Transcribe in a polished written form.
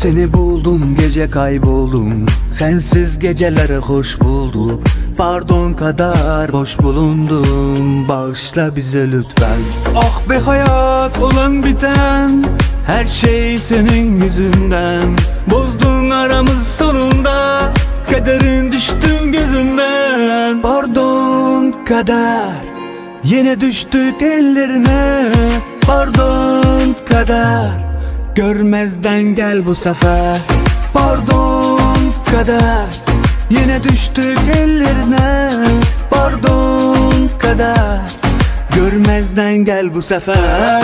Seni buldum, gece kayboldum. Sensiz gecelere hoş bulduk. Pardon kadar boş bulundum. Bağışla bize lütfen. Ah be hayat, olan biten her şey senin yüzünden. Bozdun aramız sonunda, kaderin düştüm gözünden. Pardon kader, yine düştük ellerine. Pardon kader, görmezden gel bu sefer. Pardon kader, yine düştük ellerine. Pardon kader, görmezden gel bu sefer.